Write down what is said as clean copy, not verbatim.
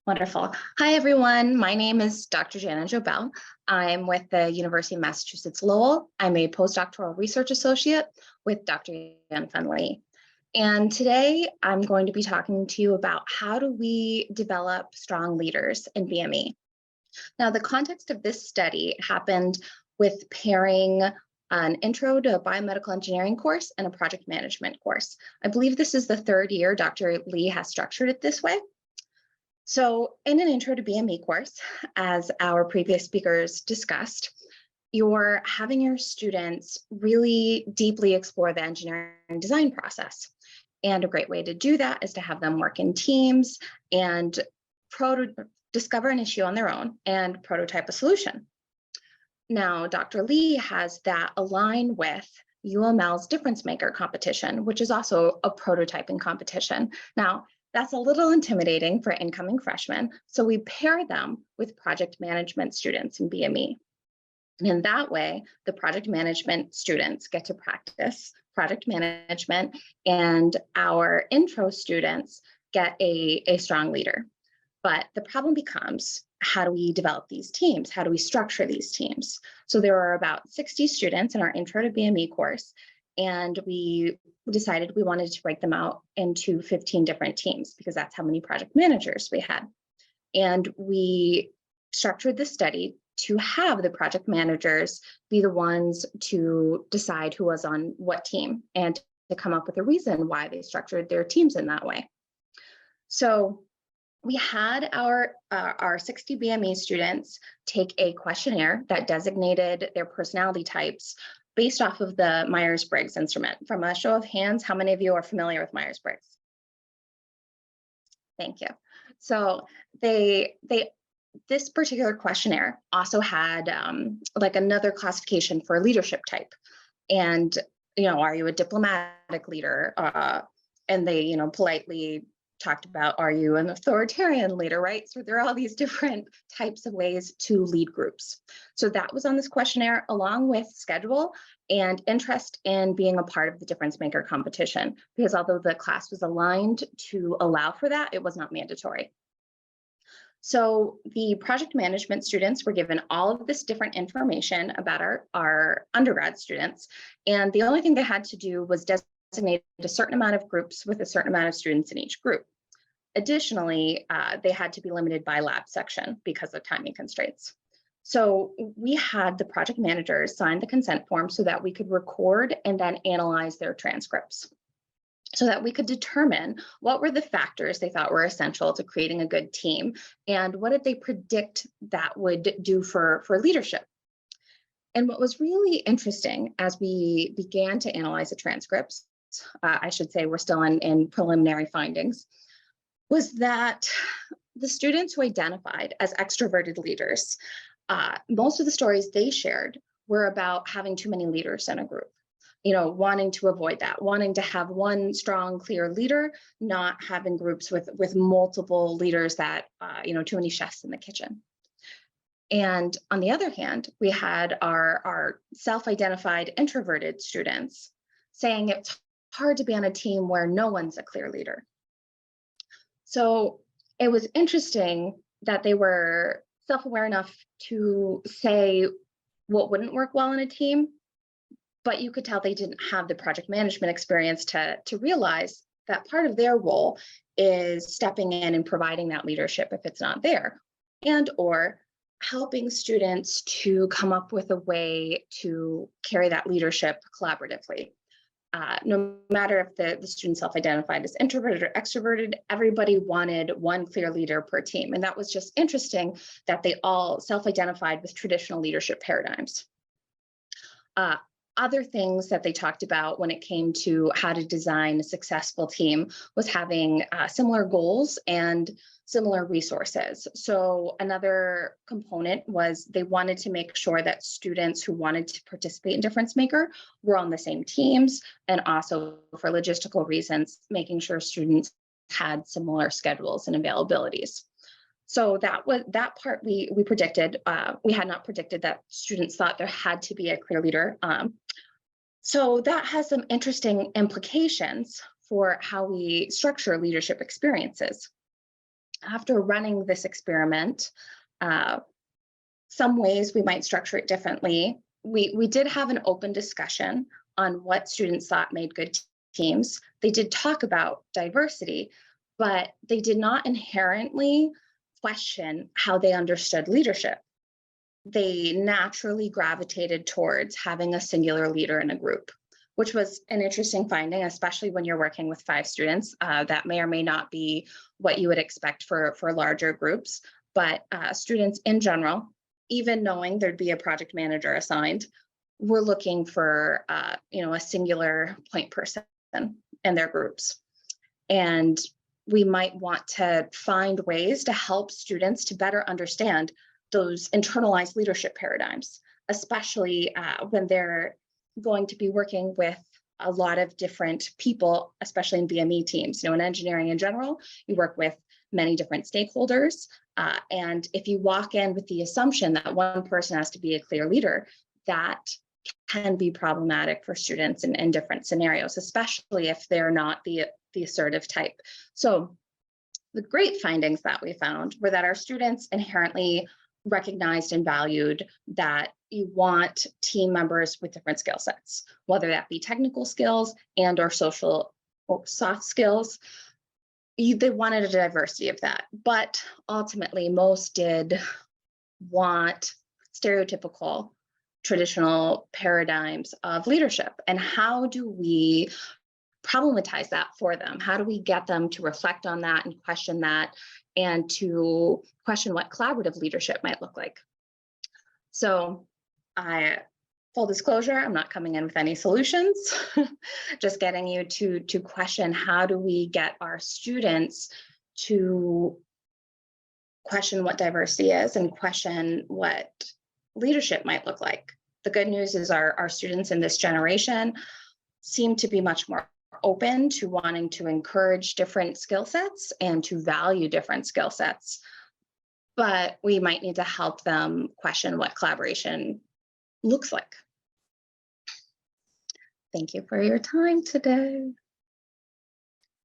Wonderful. Hi, everyone. My name is Dr. Janna Jobel. I'm with the University of Massachusetts Lowell. I'm a postdoctoral research associate with Dr. Yanfen. And today I'm going to be talking to you about how do we develop strong leaders in BME. Now, the context of this study happened with pairing an intro to a biomedical engineering course and a project management course. I believe this is the third year Dr. Lee has structured it this way. So in an intro to BME course, as our previous speakers discussed, you're having your students really deeply explore the engineering design process. And a great way to do that is to have them work in teams and discover an issue on their own and prototype a solution. Now, Dr. Lee has that align with UML's difference maker competition, which is also a prototyping competition. Now, that's a little intimidating for incoming freshmen, so we pair them with project management students in BME. And in that way, the project management students get to practice project management, and our intro students get a strong leader. But the problem becomes, how do we develop these teams? How do we structure these teams? So there are about 60 students in our Intro to BME course, and we decided we wanted to break them out into 15 different teams because that's how many project managers we had. And we structured the study to have the project managers be the ones to decide who was on what team and to come up with a reason why they structured their teams in that way. So we had our 60 BME students take a questionnaire that designated their personality types based off of the Myers-Briggs instrument. From a show of hands, how many of you are familiar with Myers-Briggs? Thank you. So this particular questionnaire also had like another classification for leadership type. And, are you a diplomatic leader? And they, politely talked about, are you an authoritarian leader, right? So there are all these different types of ways to lead groups. So that was on this questionnaire, along with schedule and interest in being a part of the difference maker competition, because although the class was aligned to allow for that, it was not mandatory. So the project management students were given all of this different information about our undergrad students, and the only thing they had to do was designate a certain amount of groups with a certain amount of students in each group. Additionally, they had to be limited by lab section because of timing constraints. So we had the project managers sign the consent form so that we could record and then analyze their transcripts, so that we could determine what were the factors they thought were essential to creating a good team and what did they predict that would do for leadership. And what was really interesting as we began to analyze the transcripts, I should say we're still in preliminary findings, was that the students who identified as extroverted leaders, most of the stories they shared were about having too many leaders in a group, wanting to avoid that, wanting to have one strong, clear leader, not having groups with multiple leaders that, too many chefs in the kitchen. And on the other hand, we had our self-identified introverted students saying it's hard to be on a team where no one's a clear leader. So it was interesting that they were self-aware enough to say what wouldn't work well in a team, but you could tell they didn't have the project management experience to realize that part of their role is stepping in and providing that leadership if it's not there, and or helping students to come up with a way to carry that leadership collaboratively. No matter if the student self-identified as introverted or extroverted, everybody wanted one clear leader per team. And that was just interesting that they all self-identified with traditional leadership paradigms. Other things that they talked about when it came to how to design a successful team was having similar goals and similar resources. So another component was they wanted to make sure that students who wanted to participate in Difference Maker were on the same teams, and also for logistical reasons, making sure students had similar schedules and availabilities. So that part we predicted. We had not predicted that students thought there had to be a clear leader. So that has some interesting implications for how we structure leadership experiences. after running this experiment, some ways we might structure it differently. We did have an open discussion on what students thought made good teams. They did talk about diversity, but they did not inherently question how they understood leadership. They naturally gravitated towards having a singular leader in a group, which was an interesting finding, especially when you're working with 5 students. That may or may not be what you would expect for larger groups, but students in general, even knowing there'd be a project manager assigned, we're looking for a singular point person in their groups. And we might want to find ways to help students to better understand those internalized leadership paradigms, especially when they're going to be working with a lot of different people, especially in BME teams. In engineering in general, you work with many different stakeholders. And if you walk in with the assumption that one person has to be a clear leader, that can be problematic for students in different scenarios, especially if they're not the assertive type. So the great findings that we found were that our students inherently recognized and valued that you want team members with different skill sets, whether that be technical skills and or social or soft skills. They wanted a diversity of that, but ultimately most did want stereotypical traditional paradigms of leadership. And how do we problematize that for them? How do we get them to reflect on that and to question what collaborative leadership might look like? So full disclosure, I'm not coming in with any solutions, just getting you to question, how do we get our students to question what diversity is and question what leadership might look like? The good news is our students in this generation seem to be much more open to wanting to encourage different skill sets and to value different skill sets. But we might need to help them question what collaboration looks like. Thank you for your time today.